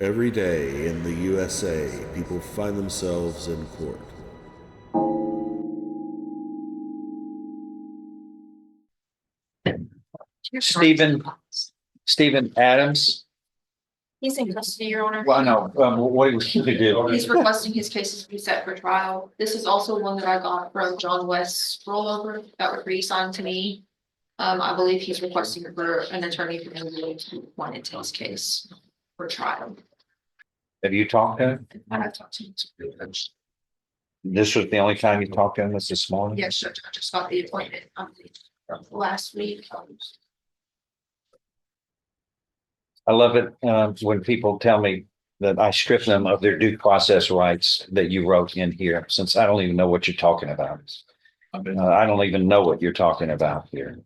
Every day in the USA, people find themselves in court. Stephen, Stephen Adams. He's in custody, Your Honor. Well, no, what he was to do. He's requesting his cases be set for trial. This is also one that I got from John West's rollover that was reassigned to me. I believe he's requesting for an attorney from England to want into his case for trial. Have you talked to him? And I've talked to him. This was the only time you talked to him was this morning? Yes, Judge, I just got the appointment last week. I love it when people tell me that I strip them of their due process rights that you wrote in here, since I don't even know what you're talking about. I don't even know what you're talking about here.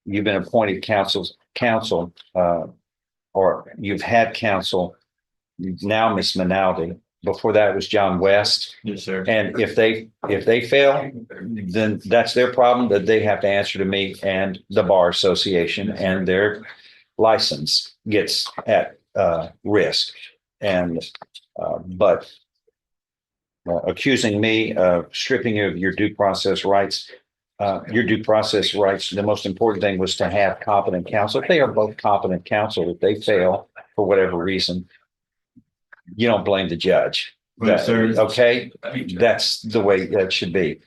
You've been appointed counsel, or you've had counsel. Now, Miss Minaldi. Before that was John West. Yes, sir. And if they fail, then that's their problem that they have to answer to me and the Bar Association, and their license gets at risk. And but accusing me of stripping you of your due process rights, the most important thing was to have competent counsel. If they are both competent counsel, if they fail for whatever reason, you don't blame the judge. Right, sir. Okay, that's the way that should be.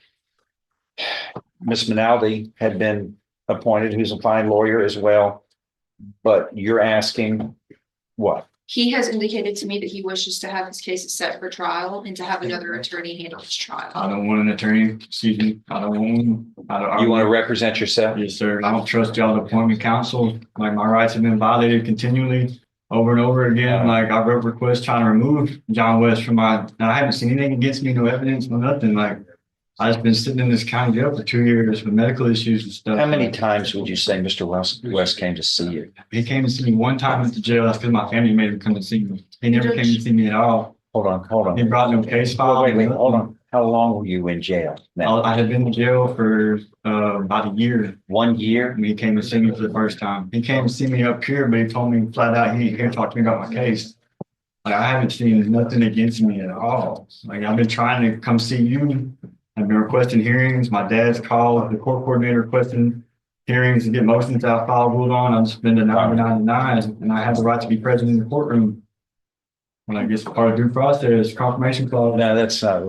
Miss Minaldi had been appointed, who's a fine lawyer as well, but you're asking what? He has indicated to me that he wishes to have his cases set for trial and to have another attorney handle his trial. I don't want an attorney, excuse me. I don't want one. You want to represent yourself? Yes, sir. I don't trust y'all to appoint me counsel. Like, my rights have been violated continually over and over again. Like, I wrote requests trying to remove John West from and I haven't seen anything against me, no evidence, no nothing. Like, I've just been sitting in this county jail for 2 years with medical issues and stuff. How many times would you say Mr. West came to see you? He came to see me one time at the jail. That's because my family made him come to see me. He never came to see me at all. Hold on. He brought no case file. Wait, hold on. How long were you in jail now? I had been in jail for about a year. 1 year? When he came to see me for the first time. He came to see me up here, but he told me flat out he ain't here to talk to me about my case. Like, I haven't seen nothing against me at all. Like, I've been trying to come see you. I've been requesting hearings. My dad's called the court coordinator requesting hearings to get motions out file ruled on. I've just been denied and I have the right to be present in the courtroom. When I guess part of due process, confirmation clause. No, that's not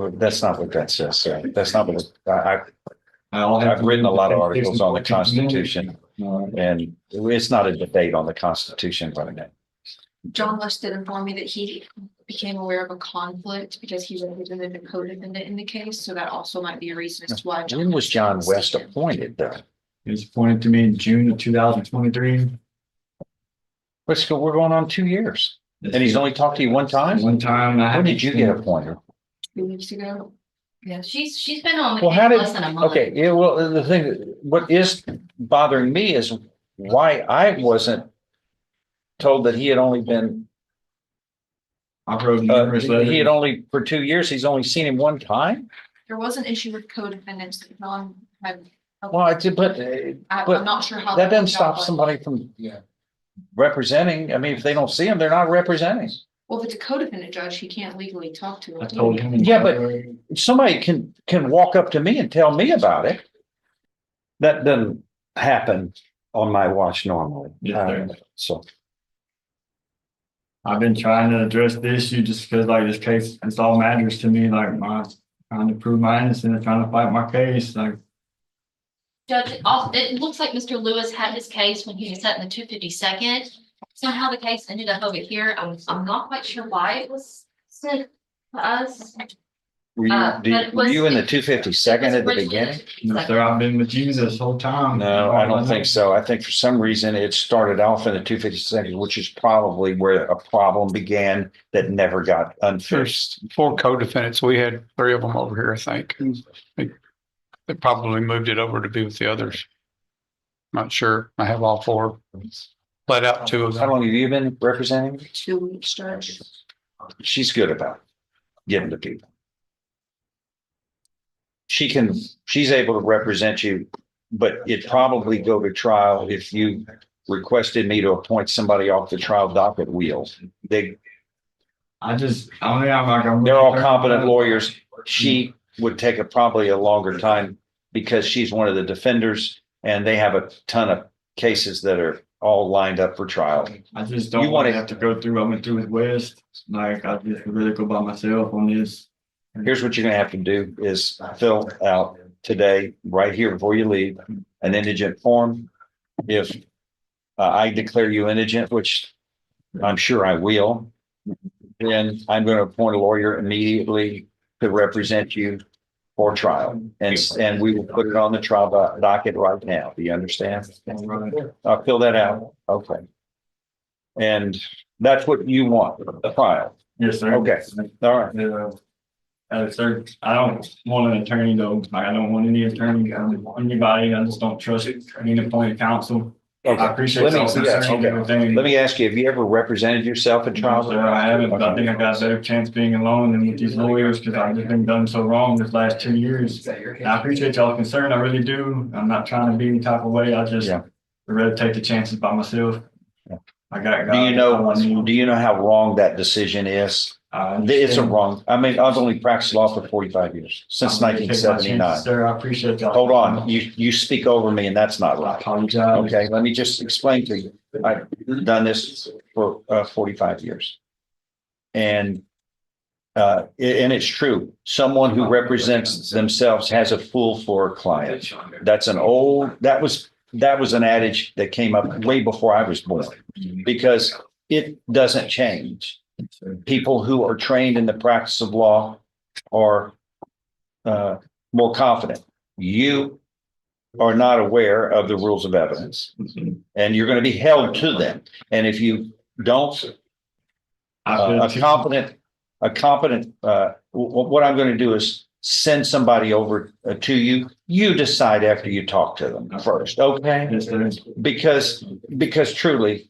what that says, sir. That's not what I've written a lot of articles on the Constitution, Uh, and it's not a debate on the Constitution right now. John West did inform me that he became aware of a conflict because he represented a co-defendant in the case, so that also might be a reason as to why. When was John West appointed, though? He was appointed to me in June of 2023. We're going on 2 years, and he's only talked to you one time? One time. When did you get appointed? 2 weeks ago. Yeah, she's been on the Well, case how did, less than a month. okay, yeah, well, the thing, what is bothering me is why I wasn't told that he had only been, I wrote numerous letters. he had only, for 2 years, he's only seen him one time? There was an issue with co-defendants that John had. Well, I did, but I'm not sure how. that doesn't worked out, stop but- somebody from representing. I mean, if they don't see him, they're not representing. Well, if it's a co-defendant judge, he can't legally talk to I him. told him. Yeah, but if somebody can walk up to me and tell me about it, that doesn't happen on my watch normally. Yes, sir. So I've been trying to address the issue just because, like, this case, it's all matters to me. Like, trying to prove my innocence, trying to fight my case. Like, Judge, it looks like Mr. Lewis had his case when he was set in the 252nd. Somehow the case ended up over here. I'm not quite sure why it was sent to us. were But you in the it 252nd at the originally beginning? no, sir, I've been with you this whole time. No, I don't think so. I think for some reason it started off in the 252nd, which is probably where a problem began that never got unfixed. There's 4 co-defendants. We had 3 of them over here, I think. And they probably moved it over to be with the others. Not sure. I have all 4. Let out 2 of How them. long have you been representing? 2 weeks, Judge. She's good about giving to people. She's able to represent you, but it'd probably go to trial if you requested me to appoint somebody off the trial docket wheel. I don't think I'm. They're all competent lawyers. She would take probably a longer time because she's one of the defenders and they have a ton of cases that are all lined up for trial. I just You don't wanna- want to have to go through what I went through with West. Like, I just really go by myself on this. Here's what you're gonna have to do is fill out today, right here before you leave, an indigent form. If I declare you indigent, which I'm sure I will, then I'm going to appoint a lawyer immediately to represent you for trial. And we will put it on the trial docket right now. Do you understand? I'll fill that out. Okay. And that's what you want, the trial. Yes, sir. Okay. All right. Sir, I don't want an attorney though. Like, I don't want any attorney, anybody. I just don't trust any appointed counsel. I Okay. appreciate Let me- y'all yeah, concerning okay. everything. Let me ask you, have you ever represented yourself in trial? Sir, I haven't, but I think I got a better chance being alone than with these lawyers because I've just been done so wrong this last 2 years. And I appreciate y'all concern. I really do. I'm not trying to be any type of way. I just Yeah. would rather take the chances by myself. Yeah. I got. Do you know how wrong that decision is? It's a wrong. I mean, I've only practiced law for 45 years, since 1979. Sir, I appreciate y'all. Hold on, you speak over me and that's not I right. apologize. Okay, let me just explain to you. I've done this for 45 years. And it's true. Someone who represents themselves has a fool for a client. That's that was an adage that came up way before I was born because it doesn't change. People who are trained in the practice of law are more confident. You are not aware of the rules of evidence and you're going to be held to them. And if you don't, what I'm going to do is send somebody over to you. You decide after you talk to them first. Okay. Yes, sir. Because truly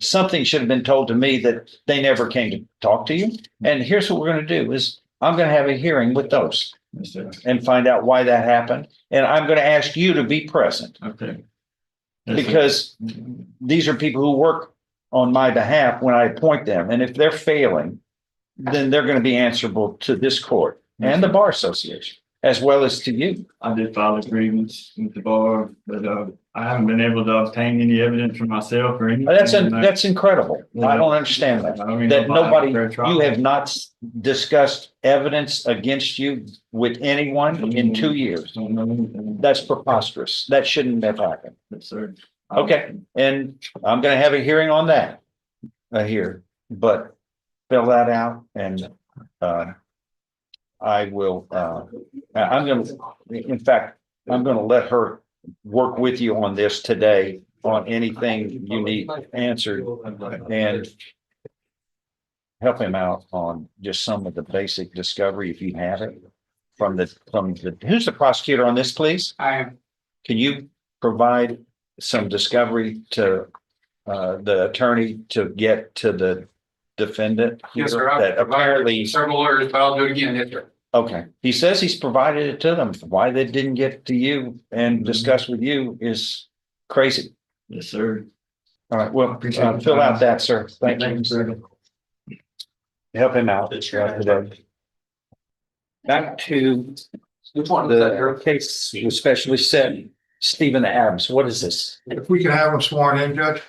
something should have been told to me that they never came to talk to you. And here's what we're going to do is I'm going to have a hearing with those Yes, sir. and find out why that happened. And I'm going to ask you to be present Okay. Yes, sir. because these are people who work on my behalf when I appoint them. And if they're failing, then they're going to be answerable to this court and the Bar Association, as well as to you. I did file a grievance with the bar, but I haven't been able to obtain any evidence for myself or anything. That's incredible. I don't understand that. That nobody, you have not discussed evidence against you with anyone in 2 years. That's preposterous. That shouldn't have happened. Yes, sir. Okay, and I'm gonna have a hearing on that here, but fill that out and I will, in fact, I'm gonna let her work with you on this today on anything you need answered and help him out on just some of the basic discovery if you have it from the, who's the prosecutor on this, please? I am. Can you provide some discovery to the attorney to get to the defendant? Yes, here sir. I've That provided apparently, several lawyers, but I'll do it again. Yes, sir. okay, he says he's provided it to them. Why they didn't get to you and discuss with you is crazy. Yes, sir. All right, well, fill out that, sir. Thank you. sir. Help him out today. Back to Which one is that, Eric? the case we specially said, Stephen Adams. What is this? If we could have him sworn in, Judge?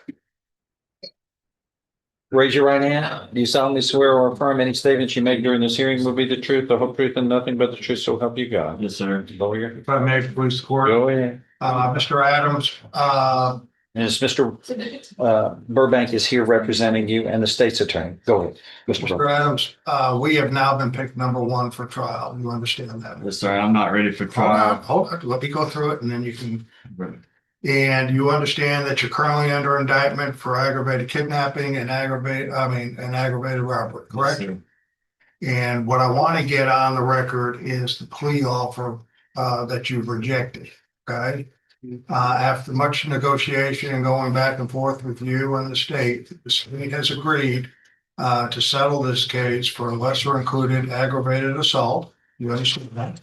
Raise your right hand. Do you solemnly swear or affirm any statements you make during this hearing will be the truth, the whole truth, and nothing but the truth, so help you God? Yes, sir. Lawyer, If I may, please, the court. go ahead. Mr. Adams, And it's Mr. Burbank is here representing you and the state's attorney. Go ahead. Mr. Mr. Burbank. Adams, we have now been picked number one for trial. You understand that? Yes, sir. I'm not ready for trial. Hold on, let me go through it and then you can. And you understand that you're currently under indictment for aggravated kidnapping and aggravated robbery, correct? Yes, sir. And what I want to get on the record is the plea offer that you've rejected, okay? After much negotiation and going back and forth with you and the state has agreed to settle this case for a lesser included aggravated assault. You understand that?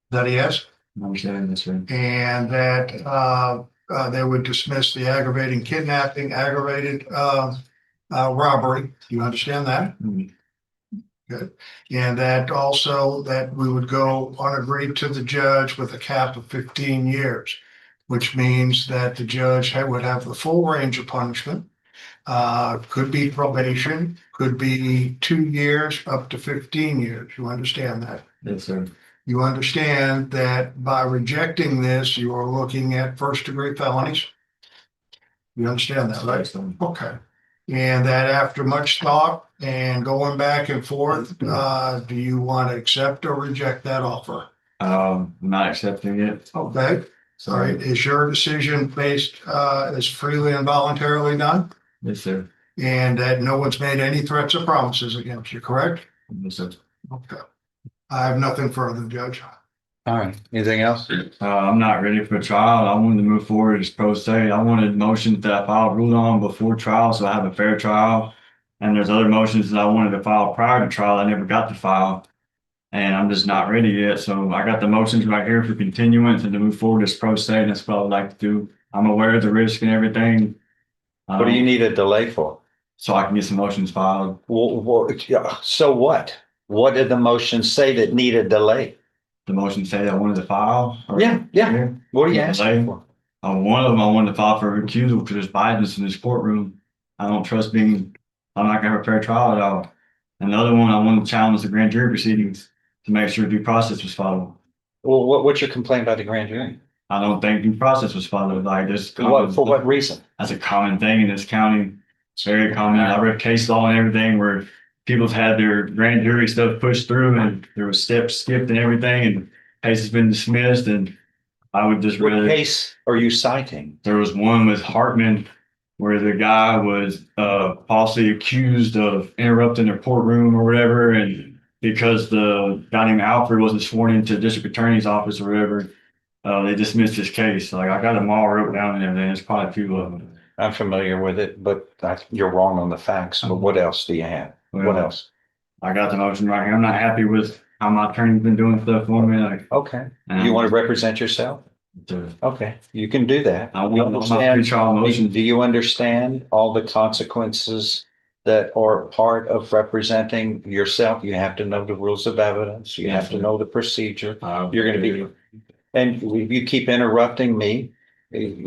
That he has? I'm understanding this, sir. And that they would dismiss the aggravating kidnapping, aggravated robbery. You understand that? Mhm. Good. And that also that we would go unagreed to the judge with a cap of 15 years, which means that the judge would have the full range of punishment. Could be probation, could be 2 years up to 15 years. You understand that? Yes, sir. You understand that by rejecting this, you are looking at first degree felonies? You understand that, right? Yes, sir. Okay. And that after much thought and going back and forth, do you want to accept or reject that offer? I'm not accepting it. Okay, all right. Is your decision based, is freely and voluntarily done? Yes, sir. And that no one's made any threats or promises against you, correct? Yes, sir. Okay. I have nothing further, Judge. All right. Anything else? I'm not ready for trial. I wanted to move forward as pro se. I wanted motions that I filed ruled on before trial, so I have a fair trial. And there's other motions that I wanted to file prior to trial. I never got to file. And I'm just not ready yet. So I got the motions right here for continuance and to move forward as pro se. And that's what I would like to do. I'm aware of the risk and everything. What do you need a delay for? So I can get some motions filed. Yeah, so what? What did the motion say that need a delay? The motion say that I wanted to file. or- Yeah. What are you asking for? One of them, I wanted to file for recusal because there's bias in this courtroom. I'm not gonna have a fair trial at all. And the other one, I wanted to challenge the grand jury proceedings to make sure due process was followed. Well, what's your complaint about the grand jury? I don't think due process was followed. Like this. For what reason? That's a common thing in this county. It's very common. I read case law and everything where people have had their grand jury stuff pushed through and there was steps skipped and everything and case has been dismissed. And I would just What rather. case are you citing? There was one with Hartman where the guy was falsely accused of interrupting their courtroom or whatever. And because the guy named Alfred wasn't sworn into the district attorney's office or whatever, they dismissed his case. Like I got them all wrote down and everything. There's quite a few of them. I'm familiar with it, but you're wrong on the facts. But what else do you have? What Well, else? I got the motion right here. I'm not happy with how my attorney's been doing stuff for me. Like, Okay. and You want to represent yourself? Okay, you can do that. I You want my understand- pre-trial motion. Do you understand all the consequences that are part of representing yourself? You have to know the rules of evidence. You have to know the procedure. You're going to be, and if you keep interrupting me,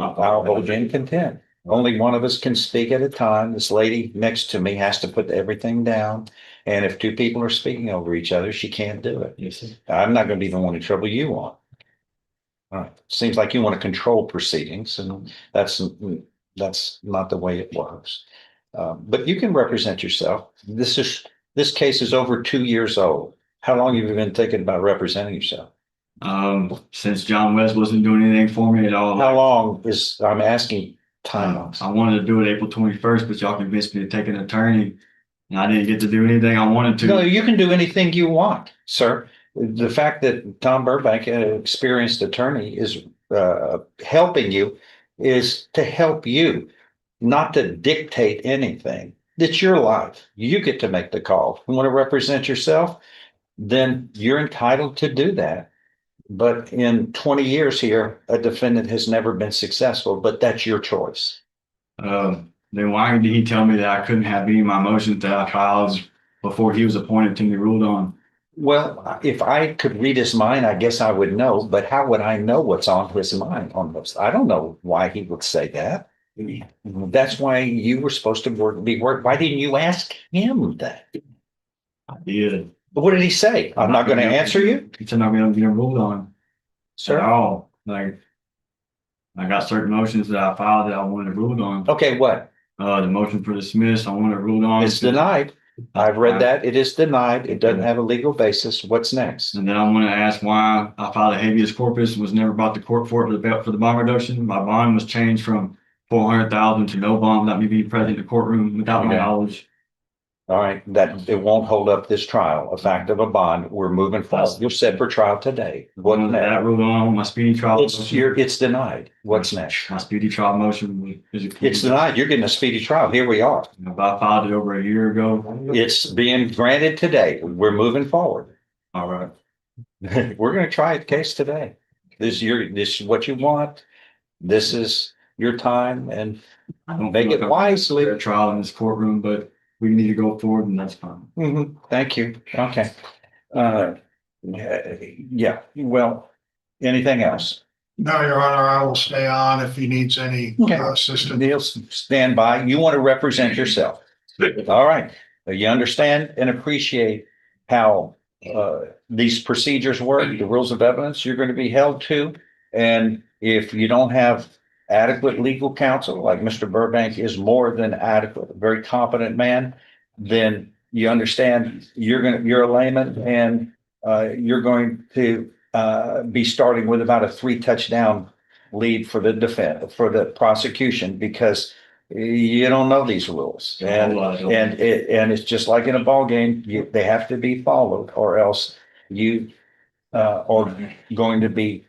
I'll hold you in contempt. Only one of us can speak at a time. This lady next to me has to put everything down. And if two people are speaking over each other, she can't do it. Yes, sir. I'm not going to be the one to trouble you on. All right. Seems like you want to control proceedings, and that's not the way it works. But you can represent yourself. This case is over 2 years old. How long have you been thinking about representing yourself? Since John West wasn't doing anything for me at all. How long is, I'm asking time. I wanted to do it April 21st, but y'all convinced me to take an attorney. And I didn't get to do anything I wanted to. No, you can do anything you want, sir. The fact that Tom Burbank, an experienced attorney, is helping you is to help you, not to dictate anything. It's your life. You get to make the call. You want to represent yourself, then you're entitled to do that. But in 20 years here, a defendant has never been successful, but that's your choice. Then why did he tell me that I couldn't have any of my motions that I filed before he was appointed to be ruled on? Well, if I could read his mind, I guess I would know, but how would I know what's on his mind on those? I don't know why he would say that. That's why you were supposed to be work. Why didn't you ask him that? I did. But what did he say? I'm not going to answer you, He said I'm going to get ruled on at sir. all. Like, I got certain motions that I filed that I wanted ruled on. Okay, what? The motion for dismiss, I wanted ruled on. It's denied. I've read that. It is denied. It doesn't have a legal basis. What's next? And then I'm going to ask why I filed a habeas corpus and was never brought to court for the bond reduction. My bond was changed from 400,000 to no bond without me being present in the courtroom without my Okay. knowledge. All right, that it won't hold up this trial. A fact of a bond. We're moving forward. You're set for trial today. What That next? ruled on my speedy trial. It's denied. What's next? My speedy trial motion is. It's denied. You're getting a speedy trial. Here we are. I filed it over a year ago. It's being granted today. We're moving forward. All right. We're going to try a case today. This is what you want. This is your time and I don't make feel it like I'm wisely. fair trial in this courtroom, but we need to go forward and that's fine. Thank you. Okay. Yeah, well, anything else? No, Your Honor, I will stay on if he needs any Okay. assistance. Neil, stand by. You want to represent yourself. All right. You understand and appreciate how these procedures work, the rules of evidence you're going to be held to. And if you don't have adequate legal counsel, like Mr. Burbank is more than adequate, a very competent man, then you understand you're a layman and you're going to be starting with about a 3-touchdown lead for the prosecution because you don't know these rules. And it's just like in a ball game, they have to be followed or else you are going to be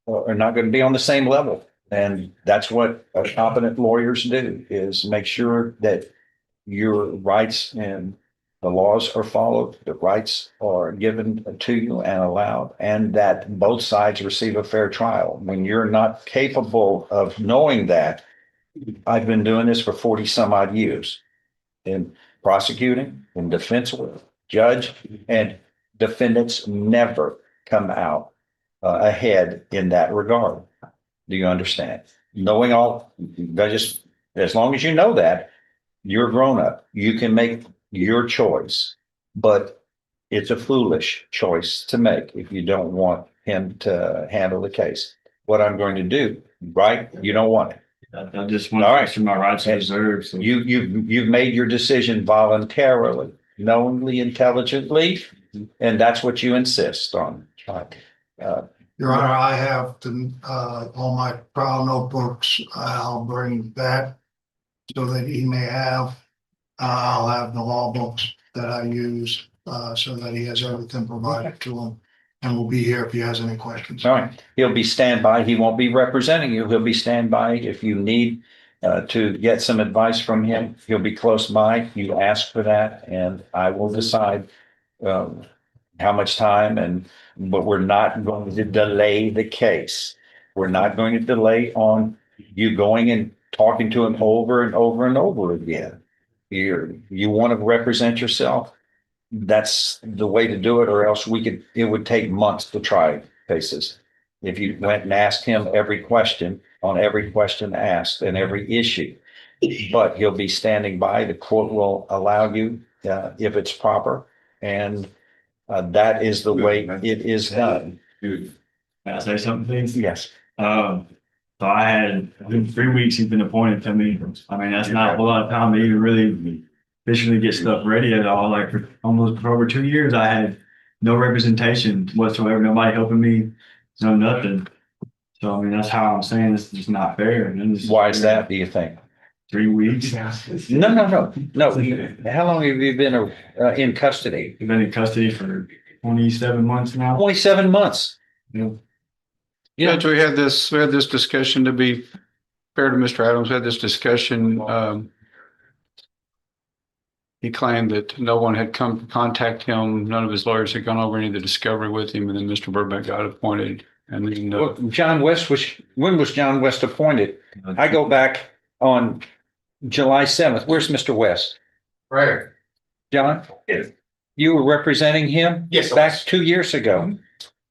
are not going to be on the same level. And that's what competent lawyers do, is make sure that your rights and the laws are followed, the rights are given to you and allowed, and that both sides receive a fair trial. When you're not capable of knowing that, I've been doing this for 40 some odd years in prosecuting, in defense work, judge, and defendants never come out ahead in that regard. Do you understand? Knowing all, just as long as you know that, you're grown up. You can make your choice, but it's a foolish choice to make if you don't want him to handle the case. What I'm going to do, right? You don't want it. I just want All to right. make sure my rights are reserved. So You've made your decision voluntarily, knowingly, intelligently, and that's what you insist on. Your Honor, I have all my trial notebooks. I'll bring that so that he may have. I'll have the law books that I use so that he has everything provided to him. And we'll be here if he has any questions. All right, he'll be standby. He won't be representing you. He'll be standby. If you need to get some advice from him, he'll be close by. You ask for that and I will decide how much time but we're not going to delay the case. We're not going to delay on you going and talking to him over and over and over again. You want to represent yourself. That's the way to do it, or else it would take months to try cases. If you went and asked him every question on every question asked and every issue, but he'll be standing by. The court will allow you if it's proper. And that is the way it is done. Can I say something, please? Yes. So I had, I think 3 weeks he's been appointed to me. I mean, that's not a whole lot of time to even really officially get stuff ready at all. Like for over 2 years, I had no representation whatsoever, nobody helping me, no nothing. So I mean, that's how I'm saying this is not fair. And then Why is that, do you think? 3 weeks. No. How long have you been in custody? I've been in custody for 27 months now. Only 7 months. Yeah, Judge, we had this discussion, to be fair to Mr. Adams, we had this discussion. He claimed that no one had come to contact him. None of his lawyers had gone over any of the discovery with him. And then Mr. Burbank got appointed. And then Well, when was John West appointed? I go back on July 7th. Where's Mr. West? Right. John? Yes. You were representing him? Yes, I Back was. 2 years ago.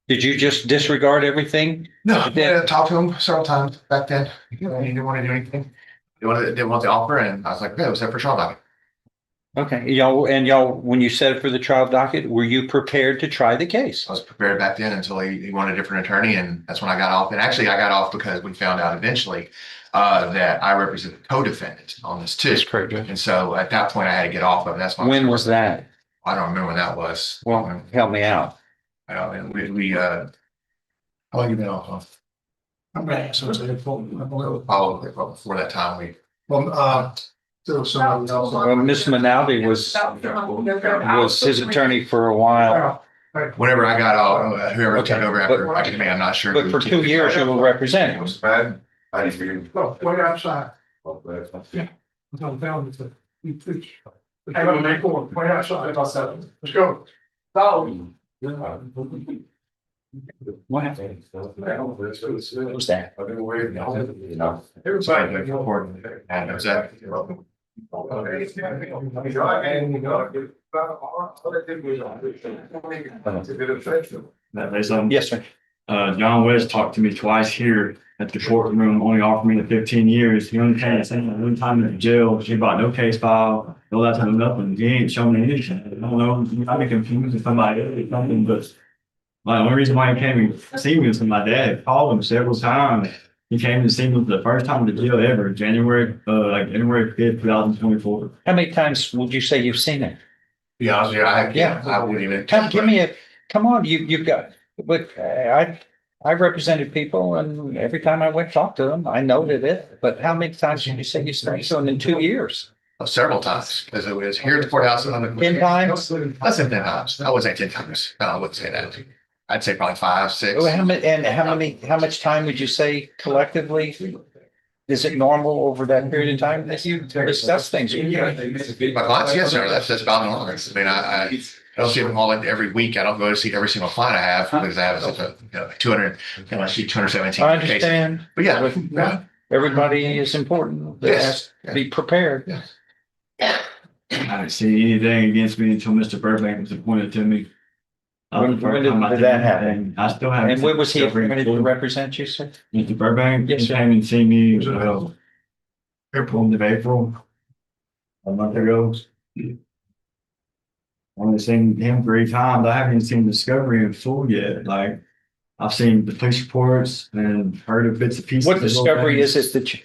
Did you just disregard everything? No, I Then- talked to him several times back then. He didn't want to do anything. He didn't want the offer, and I was like, yeah, it was set for trial document. Okay, y'all, when you set it for the trial docket, were you prepared to try the case? I was prepared back then until he wanted a different attorney, and that's when I got off. And actually, I got off because we found out eventually that I represent the co-defendant on this too. That's correct, Judge. And so at that point, I had to get off of it. That's why. When was that? I don't remember when that was. Well, help me out. And we how long you been off of? I'm going to ask him to Probably before that time, so somebody else. Well, Miss Manaldi was his attorney for a while, whenever I got off, whoever took Okay, over after me, I'm not sure. but for 2 years you were representing him. bad. I didn't hear. Look, wait outside. Hey, wait outside. Let's go. What happened? Who's that? Everybody, like, important. And is that? There's some. Yes, sir. John West talked to me twice here at the courtroom, only offered me the 15 years. He only came one time in the jail. He brought no case file, no that time, nothing. He ain't shown me anything. I don't know. You might be confused with somebody or something, but my only reason why he came to see me was because my dad called him several times. He came to see me for the first time in the jail ever, January 5th, 2024. How many times would you say you've seen it? Be honest with you, I wouldn't even. Come on, you've got, but I represented people and every time I went to talk to them, I noted it. But how many times did you say you started so in 2 years? Several times, because it was here at the courthouse. 10 times? Less than 10 times. I wouldn't say 10 times. No, I wouldn't say that. I'd say probably 5, 6. Well, how much time would you say collectively? Is it normal over that period of time that you discuss things? My clients, yes, sir. That's about normal. I mean, I don't see them all every week. I don't go to see every single client I have because I have such a 200, I see 217 I cases. understand. But yeah. Everybody is important. They Yes. has to be prepared. I didn't see anything against me until Mr. Burbank was appointed to me. When did that happen? I still haven't. And when was he appointed to represent you, sir? Mr. Burbank? Yes, He sir. came and see me, April, a month ago. I've only seen him 3 times. I haven't even seen Discovery in full yet. Like, I've seen the police reports and heard of bits and pieces. What of little discovery things. is it that you,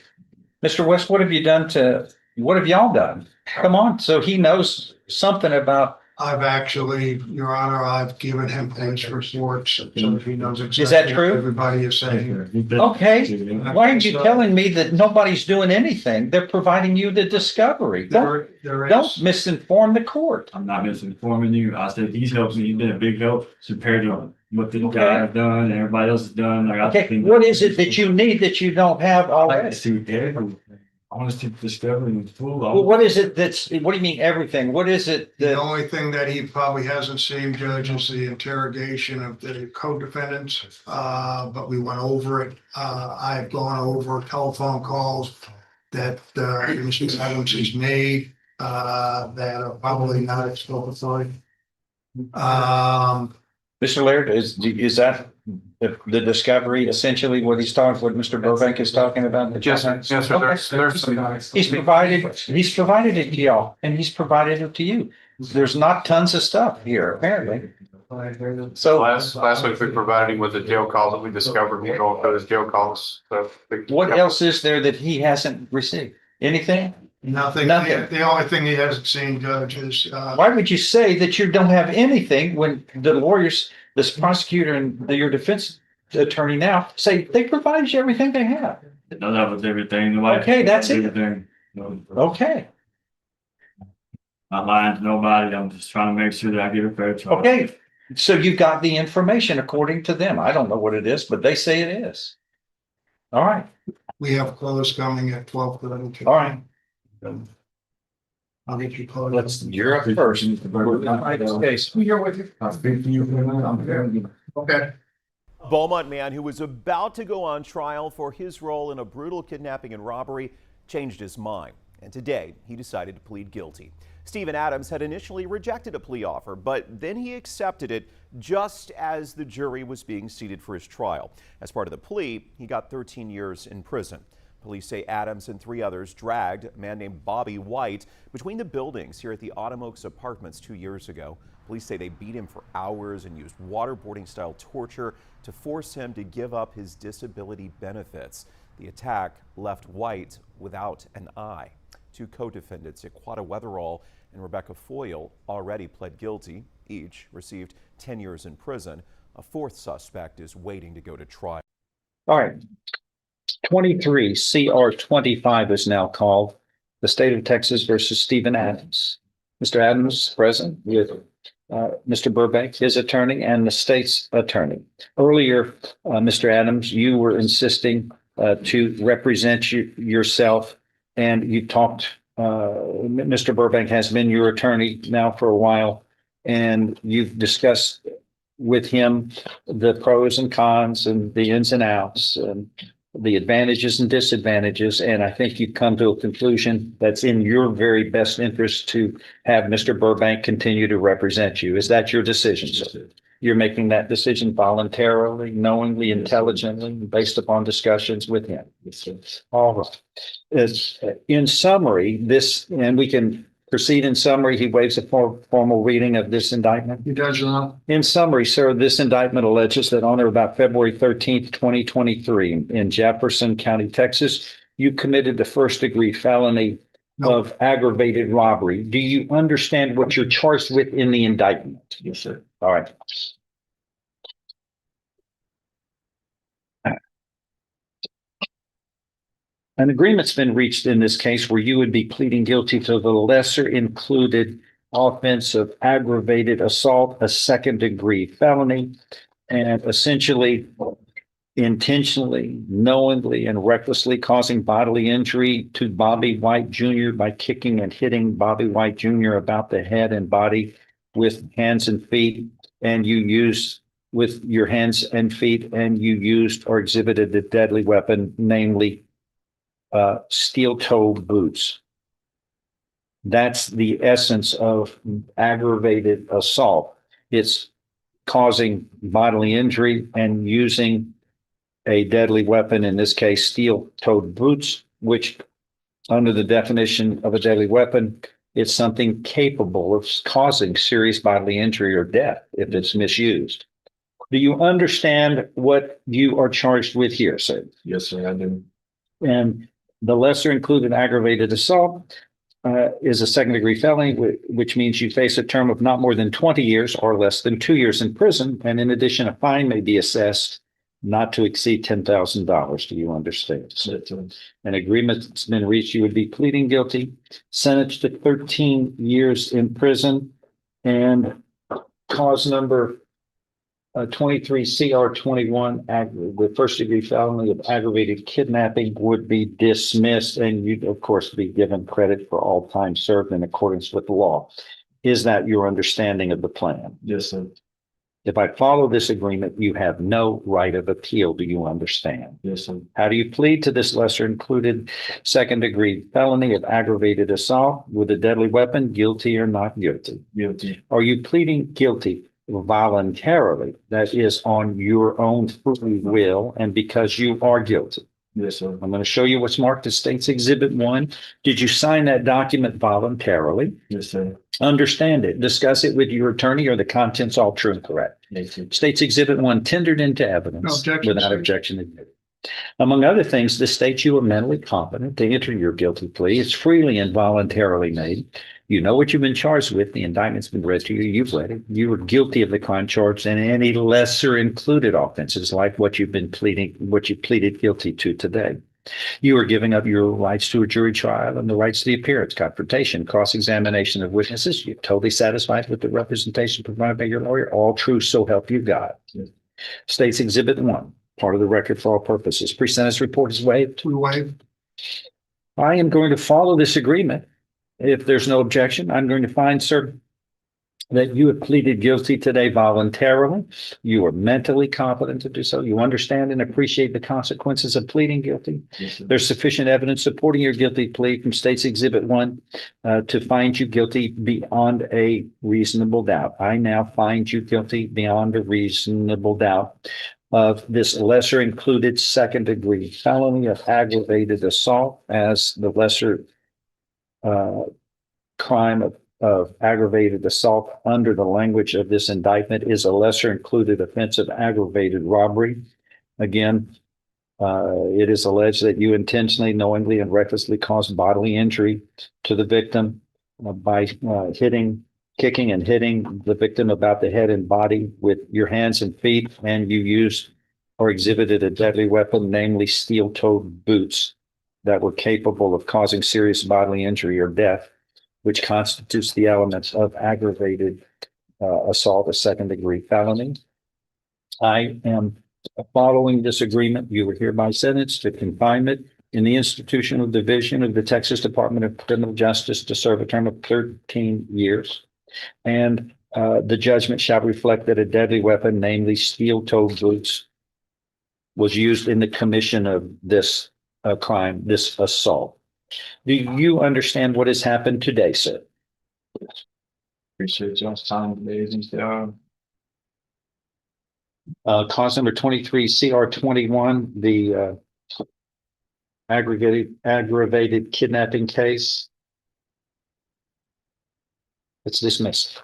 Mr. West, what have y'all done? Come on, so he knows something about, I've actually, Your Honor, I've given him police reports, so he knows exactly. Is that true? what everybody is saying. okay, why aren't you telling me that nobody's doing anything? They're providing you the discovery. Don't There is. misinform the court. I'm not misinforming you. I said he's helped me. He's been a big help compared to what the guy have done and everybody else has done. Like, Okay, what is it that you need that you don't have I like to already? see everything. I want to see Discovery in full. Well, what is it what do you mean everything? What is it The that, only thing that he probably hasn't seen, Judge, is the interrogation of the co-defendants, but we went over it. I've gone over telephone calls that, Mr. Adams has made, that are probably not exculpatory. Mr. Laird, is that the discovery essentially what Mr. Burbank is talking about? Yes, sir. Yes, sir. There's some. He's provided it to y'all and he's provided it to you. There's not tons of stuff here, apparently. So Last week we provided him with the jail calls that we discovered. We're going through his jail calls. So what else is there that he hasn't received? Anything? Nothing. Nothing. The only thing he hasn't seen, Judge, is, Why would you say that you don't have anything when the lawyers, this prosecutor and your defense attorney now say they provided you everything they have? No, that was everything. Nobody. Okay, that's it. Everything. No, Okay, not lying to nobody. I'm just trying to make sure that I get a fair trial. okay. So you got the information according to them. I don't know what it is, but they say it is. All right, we have close coming at 12:32. all right. I'll get you close. You're up first. Case. I'll speak to you for a minute. I'm very. Okay. Beaumont man who was about to go on trial for his role in a brutal kidnapping and robbery changed his mind. And today he decided to plead guilty. Stephen Adams had initially rejected a plea offer, but then he accepted it just as the jury was being seated for his trial. As part of the plea, he got 13 years in prison. Police say Adams and 3 others dragged a man named Bobby White between the buildings here at the Autumn Oaks apartments 2 years ago. Police say they beat him for hours and used waterboarding style torture to force him to give up his disability benefits. The attack left White without an eye. 2 co-defendants, Aquata Weatherall and Rebecca Foyle, already pled guilty. Each received 10 years in prison. A 4th suspect is waiting to go to trial. All right. 23 CR 25 is now called the state of Texas versus Stephen Adams. Mr. Adams present with Mr. Burbank, his attorney, and the state's attorney. Earlier, Mr. Adams, you were insisting to represent yourself, and you talked. Mr. Burbank has been your attorney now for a while, and you've discussed with him the pros and cons and the ins and outs and the advantages and disadvantages. And I think you've come to a conclusion that's in your very best interest to have Mr. Burbank continue to represent you. Is that your decision, sir? You're making that decision voluntarily, knowingly, intelligently, based upon discussions with him. All right. In summary, and we can proceed in summary. He waives a formal reading of this indictment. He does, Your Honor. In summary, sir, this indictment alleges that on or about February 13th, 2023, in Jefferson County, Texas, you committed the first-degree felony No. of aggravated robbery. Do you understand what you're charged with in the indictment? Yes, sir. All right. An agreement's been reached in this case where you would be pleading guilty to the lesser included offense of aggravated assault, a second-degree felony, and essentially intentionally, knowingly, and recklessly causing bodily injury to Bobby White Jr. by kicking and hitting Bobby White Jr. about the head and body with hands and feet, and you used with your hands and feet, and you used or exhibited a deadly weapon, namely steel-toed boots. That's the essence of aggravated assault. It's causing bodily injury and using a deadly weapon, in this case, steel-toed boots, which under the definition of a deadly weapon, it's something capable of causing serious bodily injury or death if it's misused. Do you understand what you are charged with here, sir? Yes, sir, I do. And the lesser included aggravated assault is a second-degree felony, which means you face a term of not more than 20 years or less than 2 years in prison. And in addition, a fine may be assessed not to exceed $10,000. Do you understand? An agreement that's been reached, you would be pleading guilty, sentenced to 13 years in prison, and cause number 23 CR 21, the first-degree felony of aggravated kidnapping would be dismissed, and you'd, of course, be given credit for all time served in accordance with the law. Is that your understanding of the plan? Yes, sir. If I follow this agreement, you have no right of appeal. Do you understand? Yes, sir. How do you plead to this lesser included second-degree felony of aggravated assault with a deadly weapon, guilty or not guilty? Guilty. Are you pleading guilty voluntarily, that is on your own free will and because you are guilty? Yes, sir. I'm going to show you what's marked as State's Exhibit 1. Did you sign that document voluntarily? Yes, sir. Understand it. Discuss it with your attorney. Or the contents all true and correct? Yes, sir. State's Exhibit 1 tendered into evidence No objection, without sir. objection admitted. Among other things, this states you are mentally competent to enter your guilty plea. It's freely and voluntarily made. You know what you've been charged with. The indictment's been read to you. You've read it. You were guilty of the crime charged and any lesser included offenses like what you've been pleading, what you pleaded guilty to today. You are giving up your rights to a jury trial and the rights to the appearance, confrontation, cross-examination of witnesses. You're totally satisfied with the representation provided by your lawyer. All true, so help you God. Yes. State's Exhibit 1, part of the record for all purposes. Pre-sentence report is waived. We waive. I am going to follow this agreement. If there's no objection, I'm going to find, sir, that you have pleaded guilty today voluntarily. You are mentally competent to do so. You understand and appreciate the consequences of pleading guilty. Yes, sir. There's sufficient evidence supporting your guilty plea from State's Exhibit 1 to find you guilty beyond a reasonable doubt. I now find you guilty beyond a reasonable doubt of this lesser included second-degree felony of aggravated assault as the lesser crime of aggravated assault under the language of this indictment is a lesser included offense of aggravated robbery. Again, it is alleged that you intentionally, knowingly, and recklessly caused bodily injury to the victim by kicking and hitting the victim about the head and body with your hands and feet, and you used or exhibited a deadly weapon, namely steel-toed boots that were capable of causing serious bodily injury or death, which constitutes the elements of aggravated assault, a second-degree felony. I am following this agreement. You were hereby sentenced to confinement in the institutional division of the Texas Department of Criminal Justice to serve a term of 13 years. And The judgment shall reflect that a deadly weapon, namely steel-toed boots, was used in the commission of this crime, this assault. Do you understand what has happened today, sir? Appreciate y'all's time today and stuff. Cause number 23, CR 21, the aggravated kidnapping case. It's dismissed.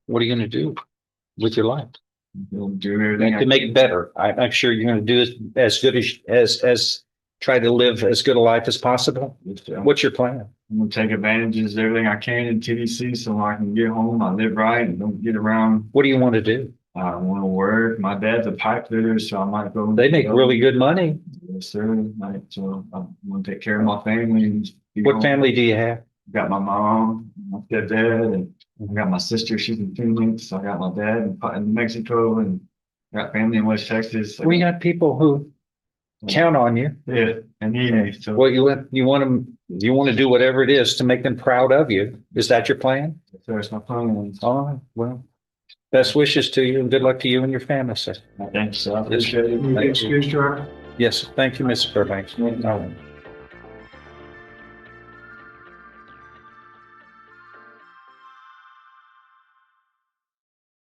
What are you going to do with your life? We'll do everything. To make it better. I'm sure you're going to do as good as try to live as good a life as possible. What's your plan? I'm gonna take advantages of everything I can in TDC so I can get home, I live right and don't get around. What do you want to do? I want to work. My dad's a pipe fitter, so I might go. They make really good money. Yes, sir. Like, so I want to take care of my family. And be What home. family do you have? Got my mom, my stepdad, and I got my sister. She's in Phoenix. I got my dad in Mexico, and got family in West Texas. We got people who count on you. Yeah, and need me. So Well, you want to do whatever it is to make them proud of you. Is that your plan? that's my plan. All right, well, best wishes to you and good luck to you and your family, sir. Thanks. I appreciate it. You get excused, Trevor? Yes, thank you, Mr. Fairbanks. All right.